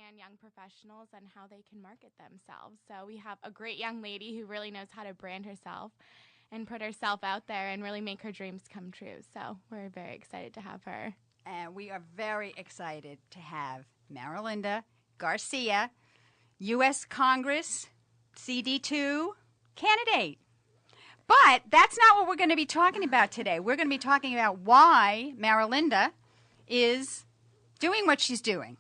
understand young professionals and how they can market themselves. So we have a great young lady who really knows how to brand herself and put herself out there and really make her dreams come true. So we're very excited to have her. And we are very excited to have Marilinda Garcia, U.S. Congress CD2 candidate. But that's not what we're going to be talking about today. We're going to be talking about why Marilinda is doing what she's doing.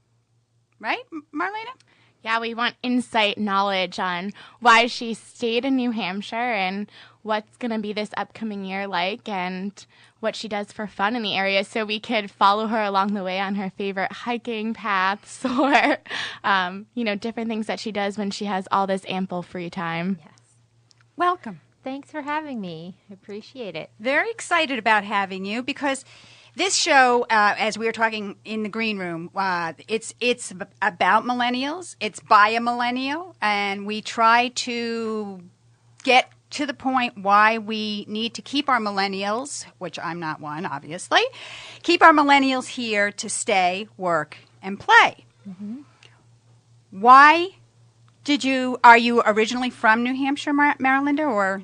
Right, Marlana? Yeah, we want insight, knowledge on why she stayed in New Hampshire and what's going to be this upcoming year like and what she does for fun in the area so we could follow her along the way on her favorite hiking paths or, different things that she does when she has all this ample free time. Yes. Welcome. Thanks for having me. I appreciate it. Very excited about having you because this show, as we were talking in the green room, it's about millennials. It's by a millennial, and we try to get to the point why we need to keep our millennials, which I'm not one, obviously, keep our millennials here to stay, work, and play. Mm-hmm. Are you originally from New Hampshire, Marilinda, or?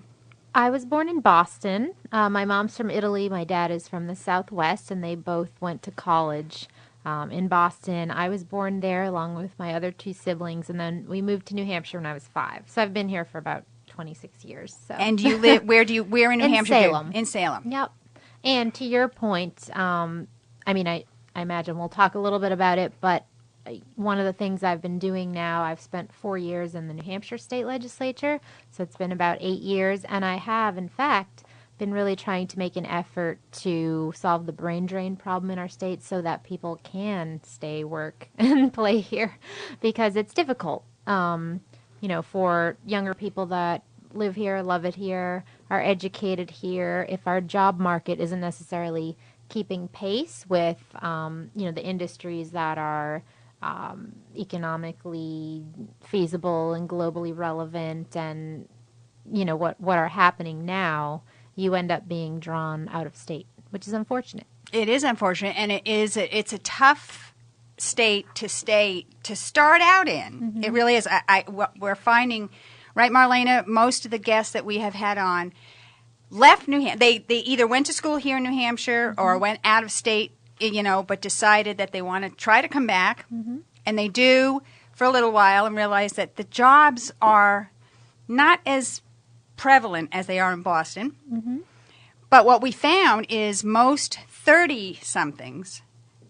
I was born in Boston. My mom's from Italy. My dad is from the Southwest, and they both went to college in Boston. I was born there along with my other two siblings, and then we moved to New Hampshire when I was 5. So I've been here for about 26 years. So. And you live, where in New Hampshire? Salem. In Salem. Yep. And to your point, I imagine we'll talk a little bit about it, but one of the things I've been doing now, I've spent 4 years in the New Hampshire state legislature, so it's been about 8 years, and I have, in fact, been really trying to make an effort to solve the brain drain problem in our state so that people can stay, work, and play here, because it's difficult, for younger people that live here, love it here, are educated here. If our job market isn't necessarily keeping pace with, the industries that are economically feasible and globally relevant and, what are happening now, you end up being drawn out of state, which is unfortunate. It is unfortunate, and it's a tough state to start out in. Mm-hmm. It really is. What we're finding, right, Marlana, most of the guests that we have had on left New Hampshire. They either went to school here in New Hampshire or went out of state, but decided that they want to try to come back. Mm-hmm. And they do for a little while and realize that the jobs are not as prevalent as they are in Boston. Mm-hmm. But what we found is most 30-somethings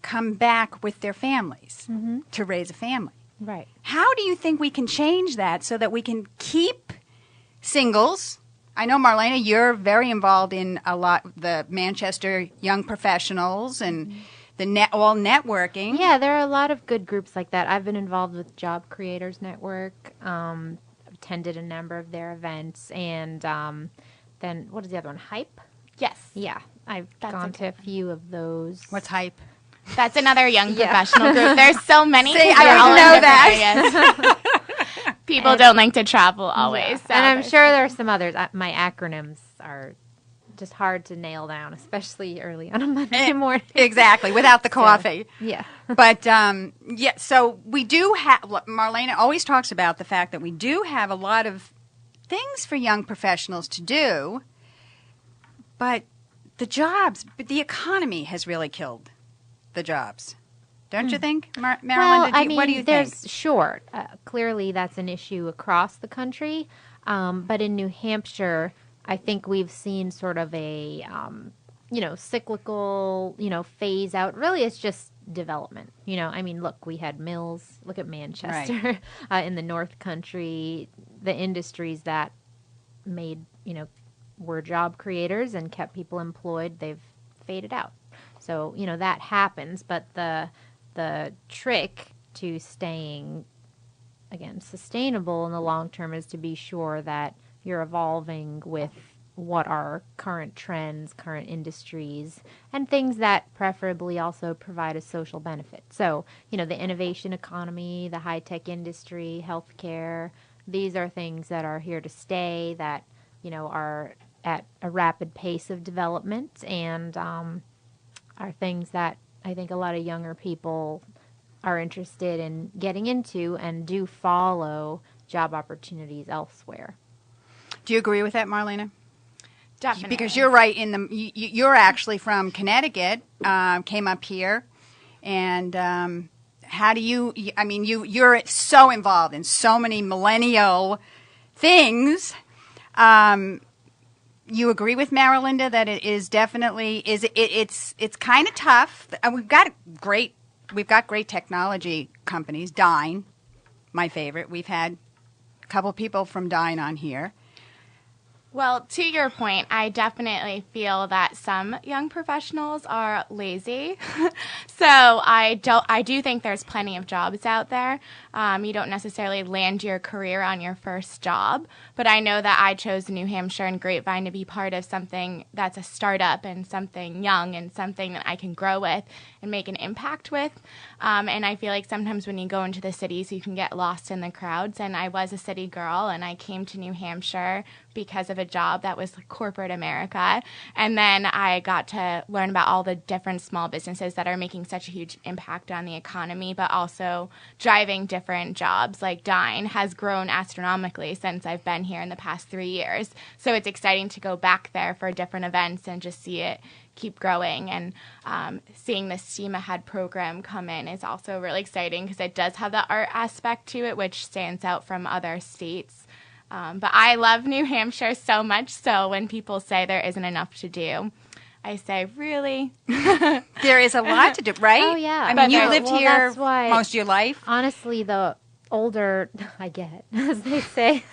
come back with their families to raise a family. Right. How do you think we can change that so that we can keep singles? I know, Marlana, you're very involved in a lot the Manchester Young Professionals and all networking. Yeah, there are a lot of good groups like that. I've been involved with Job Creators Network, attended a number of their events, and then what is the other one, Hype? Yes. Yeah, I've gone to a few of those. What's Hype? That's another young professional group. There's so many. See, I didn't know that. People don't like to travel always. Yeah. So and I'm sure there are some others. My acronyms are just hard to nail down, especially early on a Monday morning. Exactly, without the coffee. So, yeah. But, so we do have, Marlana always talks about the fact that we do have a lot of things for young professionals to do, but the economy has really killed the jobs. Don't you think, Marilinda? Well, What do you think? Sure. Clearly, that's an issue across the country. But in New Hampshire, I think we've seen sort of a, cyclical, phase out. Really, it's just development. Look, we had mills. Look at Manchester in the North Country. The industries that made, were job creators and kept people employed, they've faded out. So, that happens. But the trick to staying, again, sustainable in the long term is to be sure that you're evolving with what are current trends, current industries, and things that preferably also provide a social benefit. So, the innovation economy, the high-tech industry, healthcare, these are things that are here to stay, that, are at a rapid pace of development and are things that I think a lot of younger people are interested in getting into and do follow job opportunities elsewhere. Do you agree with that, Marlena? Definitely. Because you're right in the. You're actually from Connecticut, came up here, and how do you? I mean, you're so involved in so many millennial things. You agree with Marilinda that it is definitely it's kind of tough. We've got great technology companies. Dine, my favorite. We've had a couple people from Dine on here. Well, to your point, I definitely feel that some young professionals are lazy. So I do think there's plenty of jobs out there. You don't necessarily land your career on your first job, but I know that I chose New Hampshire and Grapevine to be part of something that's a startup and something young and something that I can grow with and make an impact with. And I feel like sometimes when you go into the cities, you can get lost in the crowds. And I was a city girl, and I came to New Hampshire because of a job that was corporate America. And then I got to learn about all the different small businesses that are making such a huge impact on the economy, but also driving different jobs. Like Dine has grown astronomically since I've been here in the past 3 years. So it's exciting to go back there for different events and just see it keep growing. And seeing the STEAM Ahead program come in is also really exciting because it does have the art aspect to it, which stands out from other states. But I love New Hampshire so much, so when people say there isn't enough to do, I say, really? There is a lot to do, right? Oh, yeah. I mean, you lived here that's why, most of your life. Honestly, the older I get, as they say,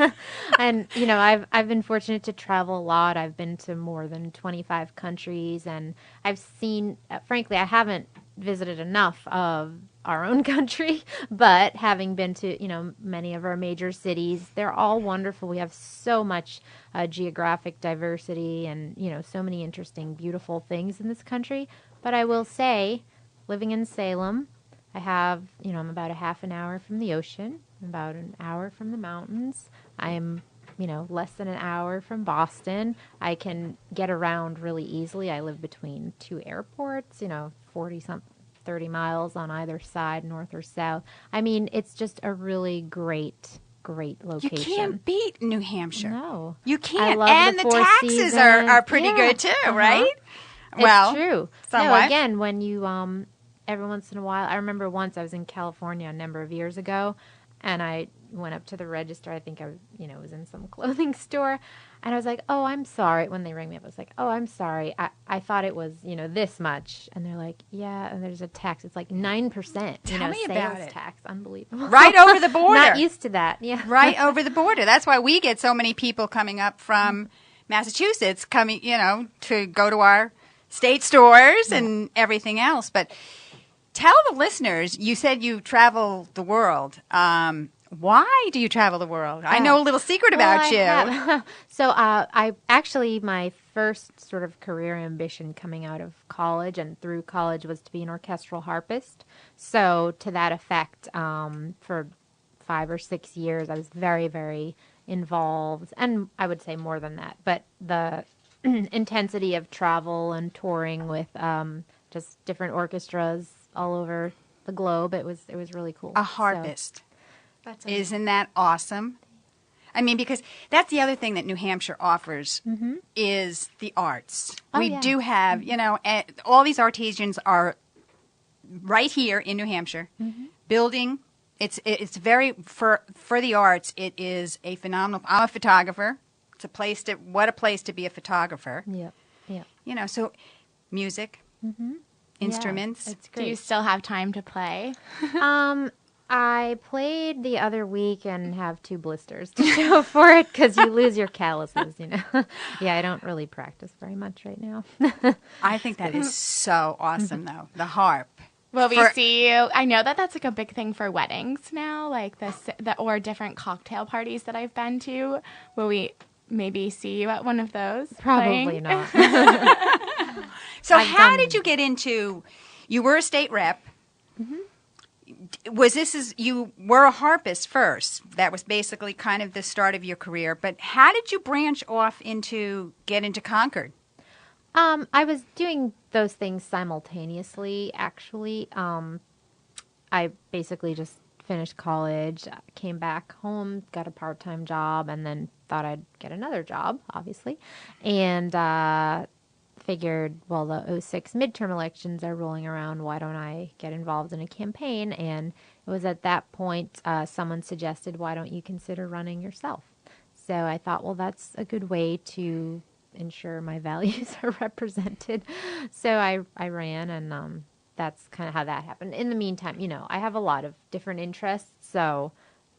and, you know, I've been fortunate to travel a lot. I've been to more than 25 countries, and I've seen, frankly, I haven't visited enough of our own country, but having been to, you know, many of our major cities, they're all wonderful. We have so much geographic diversity and, you know, so many interesting, beautiful things in this country. But I will say, living in Salem, I have, you know, I'm about a half an hour from the ocean, about an hour from the mountains. I'm, you know, less than an hour from Boston. I can get around really easily. I live between two airports, you know, 30 miles on either side, north or south. I mean, it's just a really great location. You can't beat New Hampshire. No. You can't. And the taxes are pretty good too, right? Well, it's true. Somewhat. No, again, when you, every once in a while, I remember once I was in California a number of years ago, and I went up to the register. I think I was, you know, was in some clothing store, and I was like, "Oh, I'm sorry." When they rang me up, I was like, "Oh, I'm sorry. I thought it was, you know, this much." And they're like, "Yeah, and there's a tax. It's like 9%. Tell me about sales it. tax. Unbelievable. Right over the border. Not used to that. Yeah, Right over the border. That's why we get so many people coming up from Massachusetts, coming, you know, to go to our state stores and everything else. But tell the listeners, you said you travel the world. Why do you travel the world? I know a little secret about you. So I actually, my first sort of career ambition coming out of college and through college was to be an orchestral harpist. So to that effect, for 5 or 6 years, I was very, very involved. And I would say more than that. But the intensity of travel and touring with just different orchestras all over the globe, it was really cool. A harpist. Isn't that awesome? I mean, because that's the other thing that New Hampshire offers is the arts. We do have, you know, all these artisans are right here in New Hampshire building. It's very, for the arts, it is a phenomenal. I'm a photographer. It's a place what a place to be a photographer. Yeah. You know, so music, instruments. Yeah, it's great. Do you still have time to play? I played the other week and have 2 blisters to show for it because you lose your calluses, you know. Yeah, I don't really practice very much right now. I think that is so awesome, though. The harp. Will we see you? I know that that's like a big thing for weddings now, like or different cocktail parties that I've been to. Will we maybe see you at one of those? Probably not. So how did you get into, you were a state rep. Was you were a harpist first. That was basically kind of the start of your career. But how did you branch off get into Concord? I was doing those things simultaneously, actually. I basically just finished college, came back home, got a part-time job, and then thought I'd get another job, obviously. And figured, well, the '06 midterm elections are rolling around. Why don't I get involved in a campaign? And it was at that point someone suggested, why don't you consider running yourself? So I thought, well, that's a good way to ensure my values are represented. So I ran, and that's kind of how that happened. In the meantime, I have a lot of different interests, so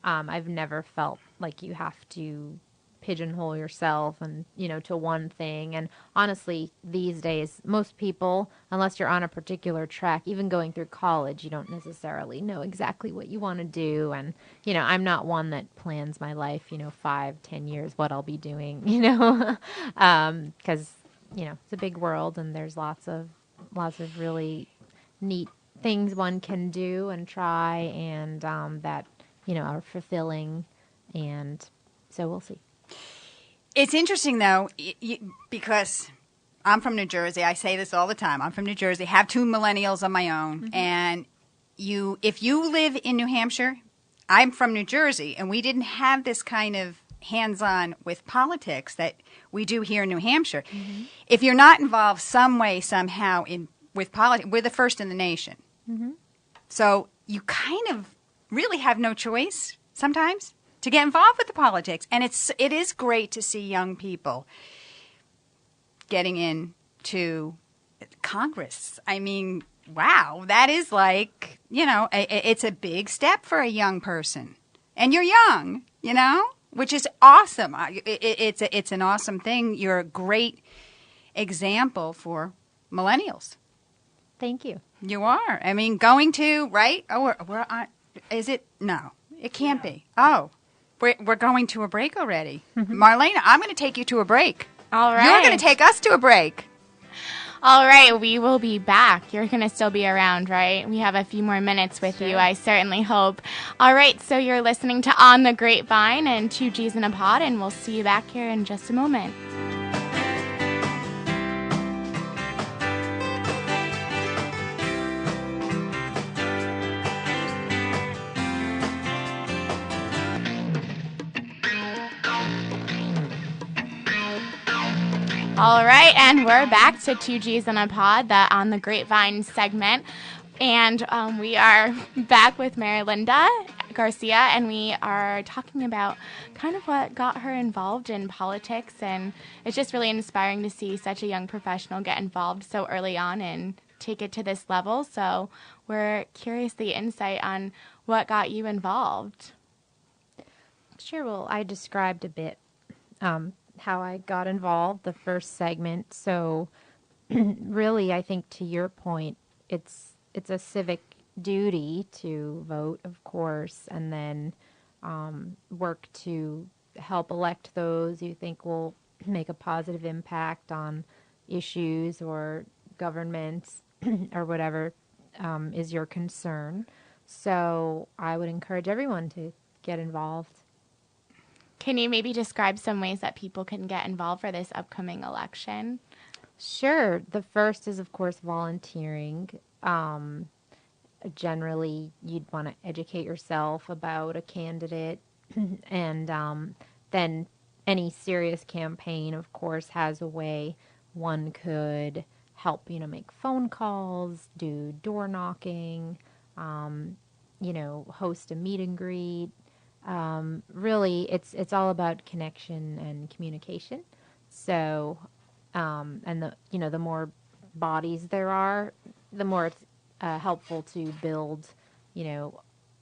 I've never felt like you have to pigeonhole yourself and, to one thing. And honestly, these days, most people, unless you're on a particular track, even going through college, you don't necessarily know exactly what you want to do. And, I'm not one that plans my life, 5-10 years, what I'll be doing, because, it's a big world and there's lots of really neat things one can do and try, and that, are fulfilling. And so we'll see. It's interesting, though, because I'm from New Jersey. I say this all the time. I'm from New Jersey. Have 2 millennials of my own. Mm-hmm. And if you live in New Hampshire, I'm from New Jersey, and we didn't have this kind of hands-on with politics that we do here in New Hampshire. Mm-hmm. If you're not involved some way, somehow with politics, we're the first in the nation. Mm-hmm. So you kind of really have no choice sometimes to get involved with the politics. And it is great to see young people getting into Congress. I mean, wow, that is like, it's a big step for a young person. And you're young, which is awesome. It's an awesome thing. You're a great example for millennials. Thank you. You are. I mean, going to, right? Oh, we're on, is it? No, it can't be. Oh. We're going to a break already. Marlena, I'm going to take you to a break. All right. You're going to take us to a break. All right. We will be back. You're going to still be around, right? We have a few more minutes with you, I certainly hope. All right. So you're listening to On the Grapevine and 2 G's in a Pod, and we'll see you back here in just a moment. All right, and we're back to 2 G's in a Pod, the On the Grapevine segment. And we are back with Marilinda Garcia, and we are talking about kind of what got her involved in politics. And it's just really inspiring to see such a young professional get involved so early on and take it to this level. So we're curious the insight on what got you involved. Sure, well, I described a bit how I got involved, the first segment. So really, I think to your point, it's a civic duty to vote, of course, and then work to help elect those you think will make a positive impact on issues or governments or whatever is your concern. So I would encourage everyone to get involved. Can you maybe describe some ways that people can get involved for this upcoming election? Sure. The first is, of course, volunteering. Generally, you'd want to educate yourself about a candidate. And then any serious campaign, of course, has a way one could help, make phone calls, do door knocking, host a meet and greet. Really, it's all about connection and communication. So, and the more bodies there are, the more it's helpful to build,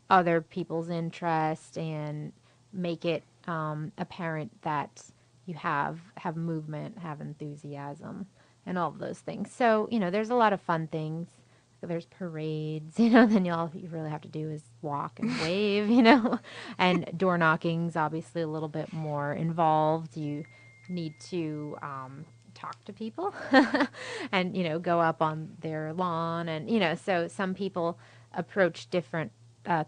other people's interest and make it apparent that you have movement, have enthusiasm, and all of those things. So, there's a lot of fun things. There's parades, then all you really have to do is walk and wave, and door knocking's obviously a little bit more involved. You need to talk to people and, go up on their lawn. And, so some people approach different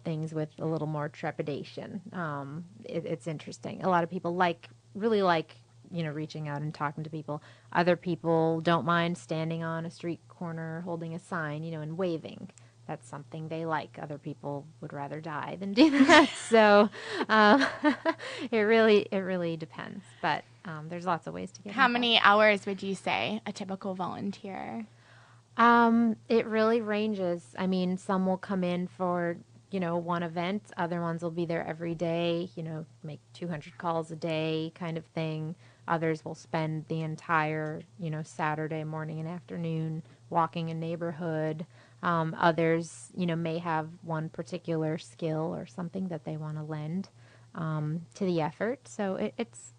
things with a little more trepidation. It's interesting. A lot of people really like reaching out and talking to people. Other people don't mind standing on a street corner holding a sign, and waving. that's something they like. Other people would rather die than do that. So it really depends. But there's lots of ways to get How involved. many hours would you say a typical volunteer? It really ranges. I mean, some will come in for, one event. Other ones will be there every day, make 200 calls a day kind of thing. Others will spend the entire, Saturday morning and afternoon walking a neighborhood. Others, may have one particular skill or something that they want to lend to the effort. So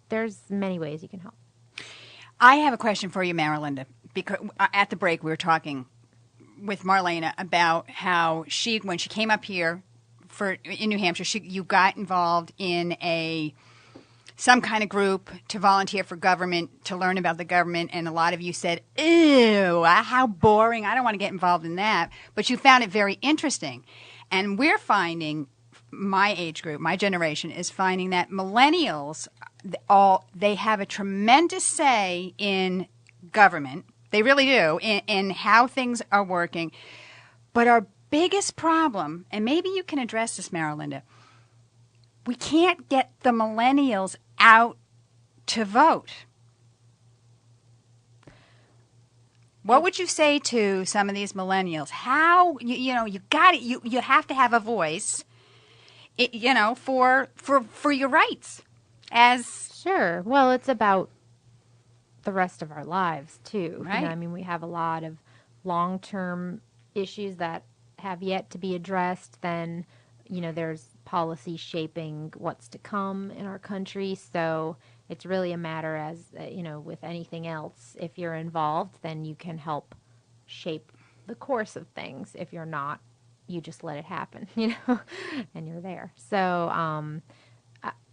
there's many ways you can help. I have a question for you, Marilinda, because at the break we were talking with Marlana about how when she came up here in New Hampshire, you got involved in some kind of group to volunteer for government, to learn about the government, and a lot of you said, ew, how boring, I don't want to get involved in that. But you found it very interesting. And we're finding, my age group, my generation, is finding that millennials, they have a tremendous say in government. They really do, in how things are working. But our biggest problem, and maybe you can address this, Marilinda, we can't get the millennials out to vote. What would you say to some of these millennials? How you got it? You have to have a voice, for your rights. Sure. Well, it's about the rest of our lives too. Right. I mean, we have a lot of long-term issues that have yet to be addressed. Then, there's policy shaping what's to come in our country. So it's really a matter as, with anything else, if you're involved, then you can help shape the course of things. If you're not, you just let it happen, and you're there. So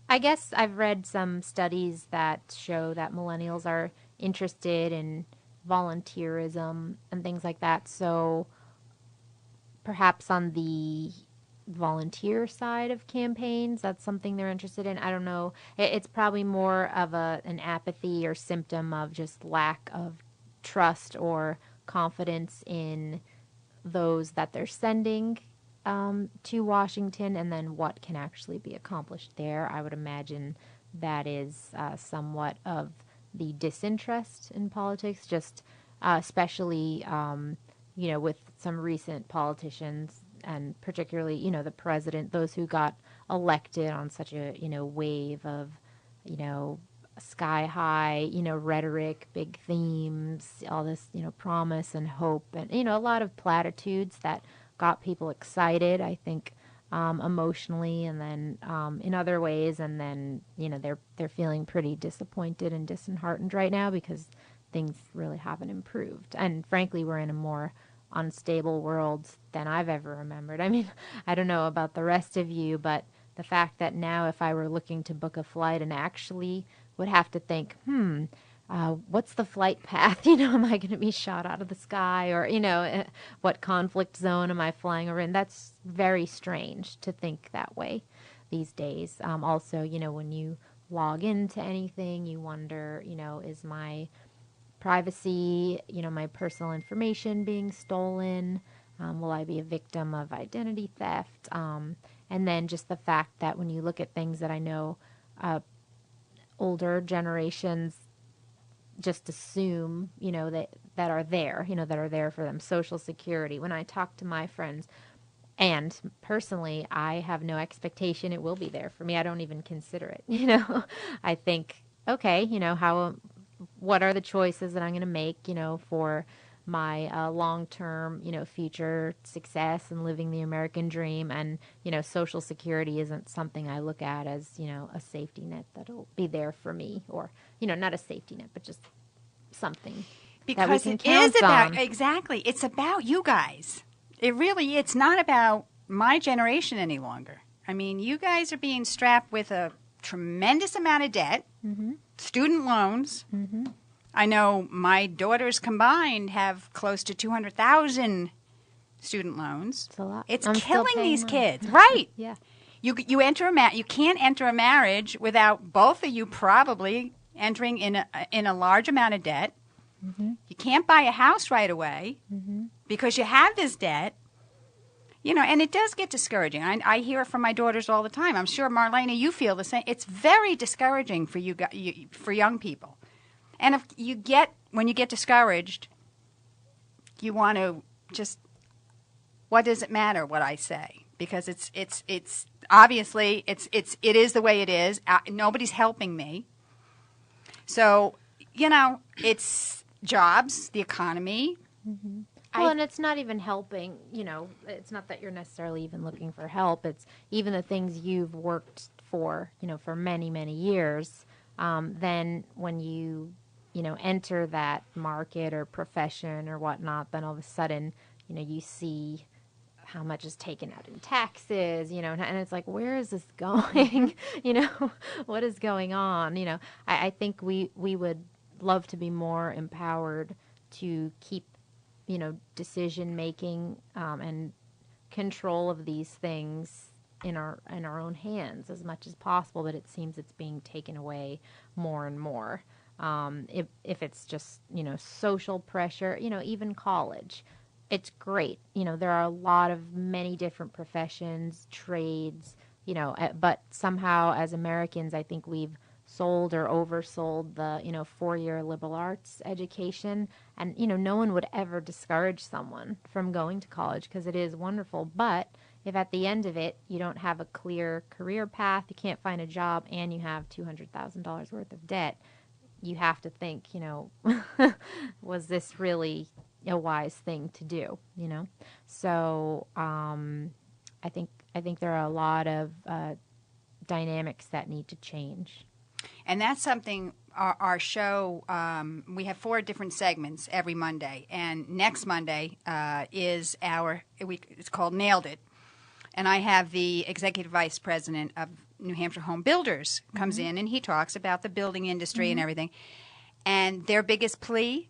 I guess I've read some studies that show that millennials are interested in volunteerism and things like that. So perhaps on the volunteer side of campaigns, that's something they're interested in. I don't know. It's probably more of an apathy or symptom of just lack of trust or confidence in those that they're sending to Washington, and then what can actually be accomplished there. I would imagine that is somewhat of the disinterest in politics, just especially, with some recent politicians, and particularly, the president, those who got elected on such a, wave of, sky high, rhetoric, big themes, all this, promise and hope, and, a lot of platitudes that got people excited, I think, emotionally, and then in other ways, and then, they're feeling pretty disappointed and disheartened right now because things really haven't improved. And frankly, we're in a more unstable world than I've ever remembered. I mean, I don't know about the rest of you, but the fact that now if I were looking to book a flight and actually would have to think, what's the flight path? Am I going to be shot out of the sky? Or, what conflict zone am I flying over in? That's very strange to think that way these days. Also, when you log into anything, you wonder, is my privacy, my personal information being stolen? Will I be a victim of identity theft? And then just the fact that when you look at things that I know older generations just assume, that are there, that are there for them. Social Security. When I talk to my friends, and personally, I have no expectation it will be there for me. I don't even consider it, I think, okay, what are the choices that I'm going to make, for my long-term, future success and living the American dream. And, Social Security isn't something I look at as, a safety net that'll be there for me, or, not a safety net, but just something because that we can it count is about, on. exactly, it's about you guys. It's not about my generation any longer. I mean, you guys are being strapped with a tremendous amount of debt, student loans. I know my daughters combined have close to 200,000 student loans. It's a lot. It's I'm still killing paying these mine. kids, right? Yeah. You can't enter a marriage without both of you probably entering in a large amount of debt. You can't buy a house right away because you have this debt. and it does get discouraging. I hear it from my daughters all the time. I'm sure, Marlena, you feel the same. It's very discouraging for for young people. And when you get discouraged, you want to just, what does it matter what I say? Because it's obviously it is the way it is. Nobody's helping me. So, it's jobs, the economy. Mm-hmm. Well, and it's not even helping, it's not that you're necessarily even looking for help. It's even the things you've worked for, for many, many years. Then when you, enter that market or profession or whatnot, then all of a sudden, you see how much is taken out in taxes, and it's like, where is this going? What is going on? I think we would love to be more empowered to keep decision making and control of these things in our own hands as much as possible, but it seems it's being taken away more and more. If it's just social pressure, even college, it's great. There are a lot of many different professions, trades, but somehow as Americans, I think we've sold or oversold the 4-year liberal arts education, and no one would ever discourage someone from going to college because it is wonderful. But if at the end of it you don't have a clear career path, you can't find a job, and you have $200,000 worth of debt, you have to think, was this really a wise thing to do? So I think there are a lot of dynamics that need to change. And that's something our show, we have 4 different segments every Monday. And next Monday is it's called Nailed It. And I have the executive vice president of New Hampshire Home Builders comes in, and he talks about the building industry and everything. And their biggest plea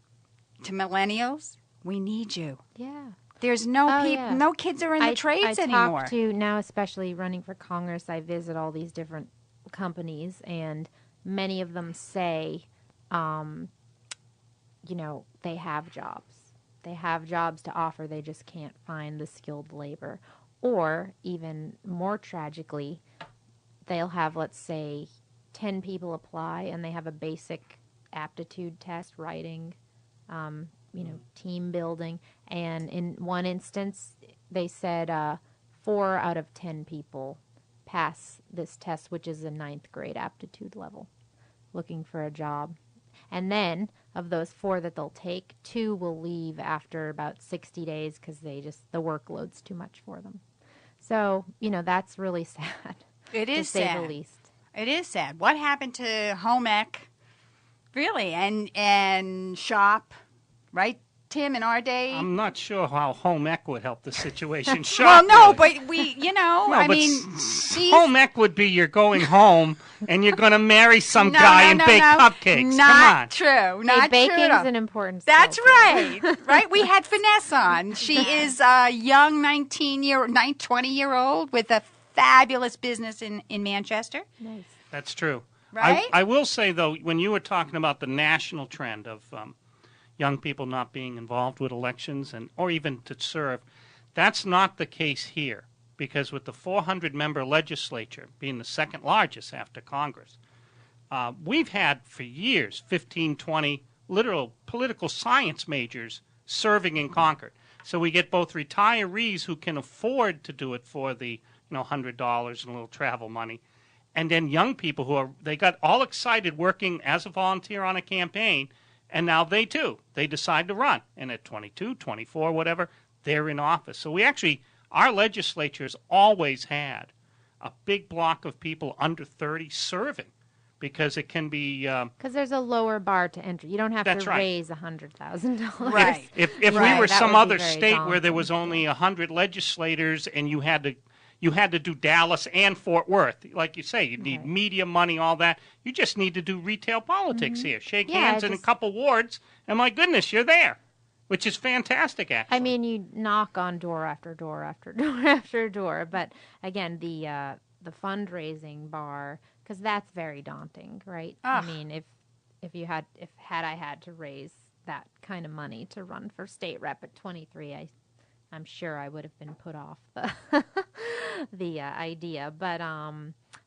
to millennials, we need you. Yeah. There's no kids are in the trades anymore. I talk to, now especially running for Congress, I visit all these different companies, and many of them say, they have jobs. They have jobs to offer. They just can't find the skilled labor. Or even more tragically, they'll have, let's say, 10 people apply, and they have a basic aptitude test, writing, team building. And in one instance, they said 4 out of 10 people pass this test, which is a 9th grade aptitude level, looking for a job. And then of those 4 that they'll take, 2 will leave after about 60 days because the workload's too much for them. So, that's really sad. It is sad. To say the least. It is sad. What happened to home ec, really, and shop, right, Tim, in our day? I'm not sure how home ec would help the situation. Well, no, really. but home ec would be you're going home and you're going to marry some guy and bake cupcakes. Not Come on. True. Not baking true. is an important skill. That's right. Right? We had Finesse on. She is a young 20-year-old with a fabulous business in Manchester. Nice. That's true. Right? I will say, though, when you were talking about the national trend of young people not being involved with elections or even to serve, that's not the case here. Because with the 400-member legislature being the second largest after Congress, we've had for years 15, 20 literal political science majors serving in Concord. So we get both retirees who can afford to do it for the $100 and a little travel money, and then young people they got all excited working as a volunteer on a campaign, and now they decide to run. And at 22, 24, whatever, they're in office. So our legislature's always had a big block of people under 30 serving, because it can be... Because there's a lower bar to enter. You don't have to raise $100,000. Right. If we were some other state where there was only 100 legislators and you had to do Dallas and Fort Worth, like you say, you need media money, all that. You just need to do retail politics here. Shake hands in a couple wards, and my goodness, you're there, which is fantastic, actually. I mean, you knock on door after door after door after door. But again, the fundraising bar, because that's very daunting, right? Ugh. I mean, if I had to raise that kind of money to run for state rep at 23, I I'm sure I would have been put off the the idea. But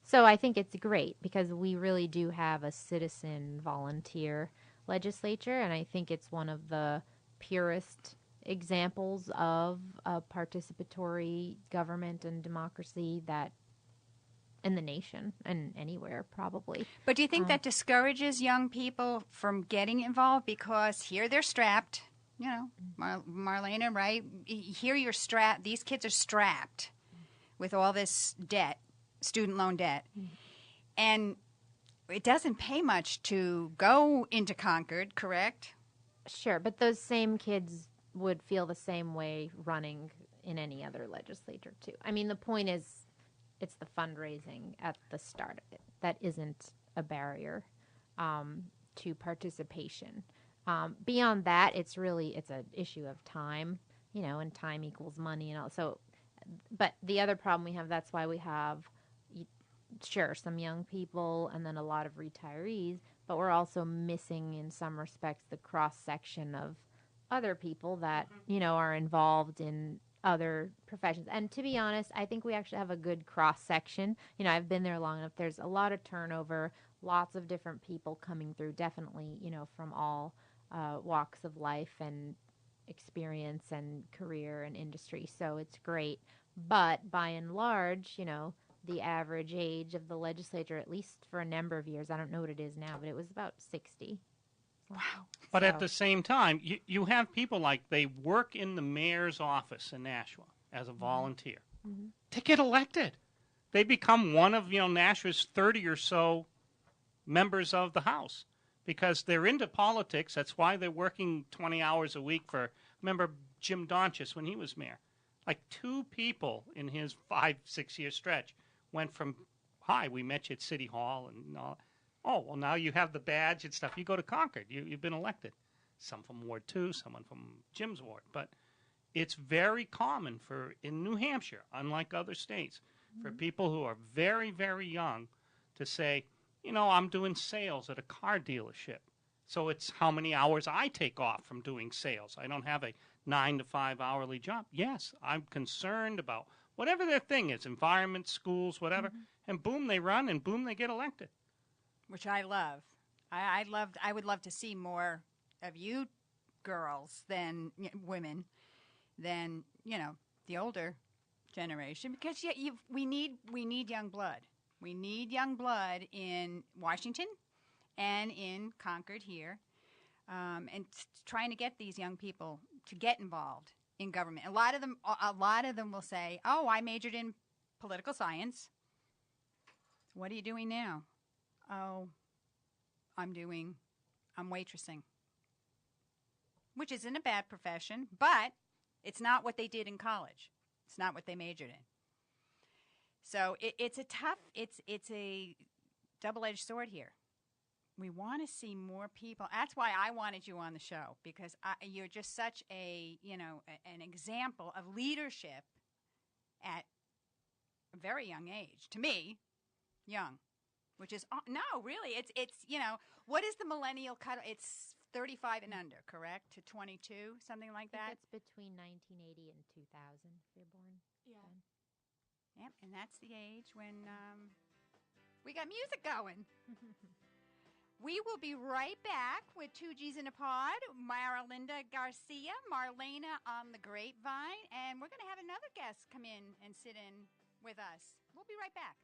so I think it's great because we really do have a citizen volunteer legislature, and I think it's one of the purest examples of a participatory government and democracy that in the nation and anywhere probably. But do you think that discourages young people from getting involved because here they're strapped? You know, Marlena, right? Here you're strapped. These kids are strapped with all this debt, student loan debt. And it doesn't pay much to go into Concord, correct? Sure, but those same kids would feel the same way running in any other legislature, too. I mean, the point is, it's the fundraising at the start of it that isn't a barrier to participation. Beyond that, it's an issue of time, and time equals money and all. So, but the other problem we have, that's why we have, sure, some young people and then a lot of retirees, but we're also missing in some respects the cross section of other people that, are involved in other professions. And to be honest, I think we actually have a good cross section. I've been there long enough. There's a lot of turnover, lots of different people coming through, definitely, from all walks of life and experience and career and industry. So it's great. But by and large, the average age of the legislature, at least for a number of years, I don't know what it is now, but it was about 60. Wow. But at the same time, you have people like they work in the mayor's office in Nashua as a volunteer. They get elected. They become one of, Nashua's 30 or so members of the House because they're into politics. That's why they're working 20 hours a week remember Jim Donchis when he was mayor. Like 2 people in his 5-6 year stretch went from, hi, we met you at City Hall and all. Oh, well, now you have the badge and stuff. You go to Concord. You've been elected. Some from Ward 2, someone from Jim's ward. But it's very common in New Hampshire, unlike other states, for people who are very, very young to say, I'm doing sales at a car dealership. So it's how many hours I take off from doing sales. I don't have a 9 to 5 hourly job. Yes, I'm concerned about whatever their thing is, environment, schools, whatever. And boom, they run, and boom, they get elected. Which I love. I would love to see more of you girls than women than the older generation because we need young blood. We need young blood in Washington and in Concord here, and trying to get these young people to get involved in government. A lot of them will say, "Oh, I majored in political science. What are you doing now?" Oh, I'm waitressing, which isn't a bad profession, but it's not what they did in college. It's not what they majored in. So it's a double-edged sword here. We want to see more people. That's why I wanted you on the show because you're just such an example of leadership at a very young age. To me, young. Which is, no, really, it's what is the millennial cut? It's 35 and under, correct? To 22, something like that? It's between 1980 and 2000 if you're born. Yeah. Then. Yep, and that's the age when we got music going. We will be right back with 2 G's in a Pod, Marilinda Garcia, Marlena on the Grapevine, and we're going to have another guest come in and sit in with us. We'll be right back.